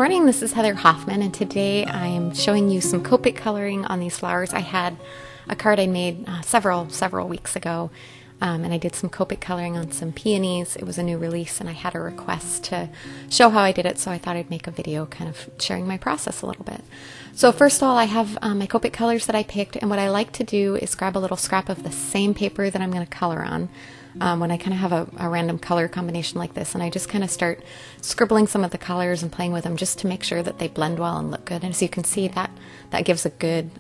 morning, this is Heather Hoffman, and today I am showing you some Copic coloring on these flowers. I had a card I made several weeks ago, and I did some Copic coloring on some peonies. It was a new release, and I had a request to show how I did it, so I thought I'd make a video kind of sharing my process a little bit. So first of all, I have my Copic colors that I picked, and what I like to do is grab a little scrap of the same paper that I'm going to color on. When I kind of have a random color combination like this, and I just kind of start scribbling some of the colors and playing with them just to make sure that they blend well and look good. And as you can see, that gives a good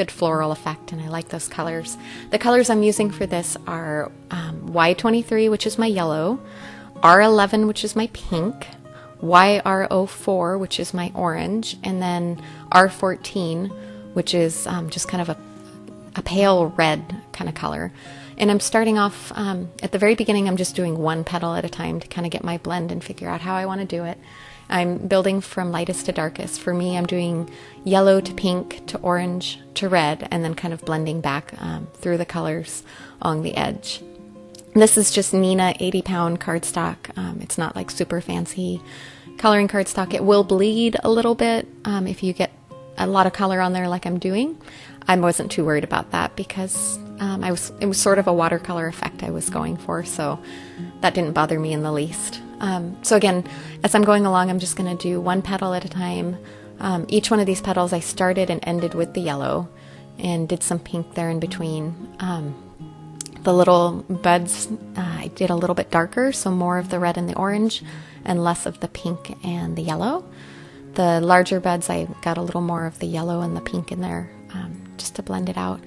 floral effect, and I like those colors. The colors I'm using for this are Y23, which is my yellow, R11, which is my pink, YR04, which is my orange, and then R14, which is just kind of a pale red kind of color. And I'm starting off, at the very beginning, I'm just doing one petal at a time to kind of get my blend and figure out how I want to do it. I'm building from lightest to darkest. For me, I'm doing yellow to pink to orange to red, and then kind of blending back through the colors along the edge. This is just Nina 80-pound cardstock. It's not like super fancy coloring cardstock. It will bleed a little bit if you get a lot of color on there like I'm doing. I wasn't too worried about that because it was sort of a watercolor effect I was going for, so that didn't bother me in the least. So again, as I'm going along, I'm just going to do one petal at a time. Each one of these petals I started and ended with the yellow and did some pink there in between. The little buds I did a little bit darker, so more of the red and the orange and less of the pink and the yellow. The larger buds I got a little more of the yellow and the pink in there just to blend it out.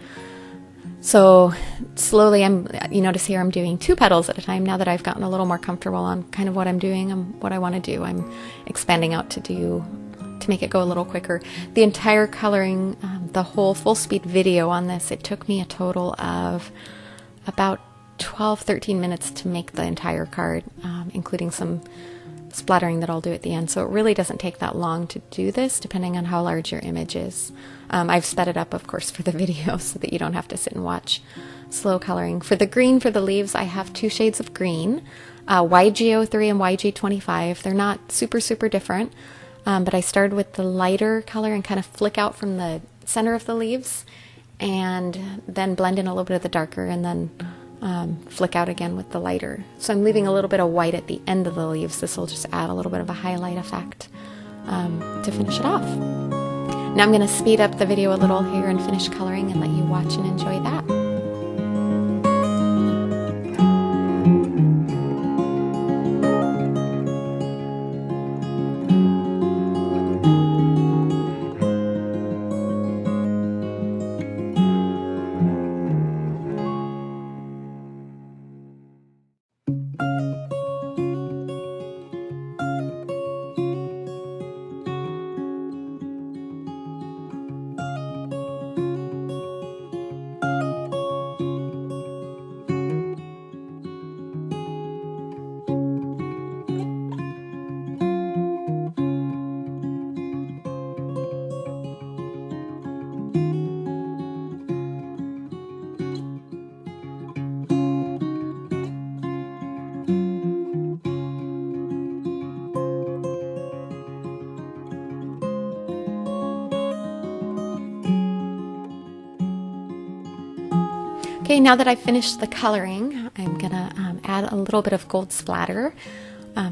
So slowly, you notice here I'm doing two petals at a time now that I've gotten a little more comfortable on kind of what I'm doing and what I want to do. I'm expanding out to make it go a little quicker. The entire coloring, the whole full speed video on this, it took me a total of about 12-13 minutes to make the entire card, including some splattering that I'll do at the end. So it really doesn't take that long to do this, depending on how large your image is. I've sped it up, of course, for the video so that you don't have to sit and watch slow coloring. For the green for the leaves, I have two shades of green, YG03 and YG25. They're not super different, but I started with the lighter color and kind of flick out from the center of the leaves and then blend in a little bit of the darker and then flick out again with the lighter. So I'm leaving a little bit of white at the end of the leaves. This will just add a little bit of a highlight effect to finish it off. Now I'm going to speed up the video a little here and finish coloring and let you watch and enjoy that. Okay, now that I've finished the coloring, I'm gonna add a little bit of gold splatter,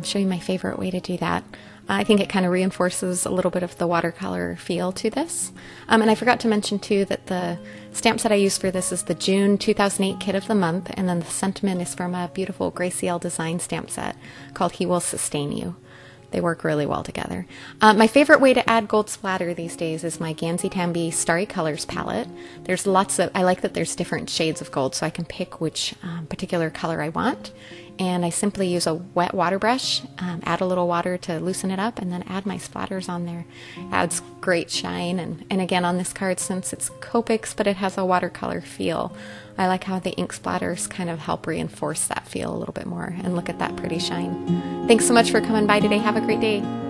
show you my favorite way to do that. I think it kind of reinforces a little bit of the watercolor feel to this. And I forgot to mention too that the stamp set I used for this is the June 2008 Kit of the Month, and then the sentiment is from a beautiful Gracie L design stamp set called He Will Sustain You. They work really well together. My favorite way to add gold splatter these days is my Gansey Tambi Starry Colors palette. There's I like that there's different shades of gold, so I can pick which particular color I want. And I simply use a wet water brush, add a little water to loosen it up, and then add my splatters on there. Adds great shine, and again on this card, since it's Copics, but it has a watercolor feel, I like how the ink splatters kind of help reinforce that feel a little bit more, and look at that pretty shine. Thanks so much for coming by today. Have a great day.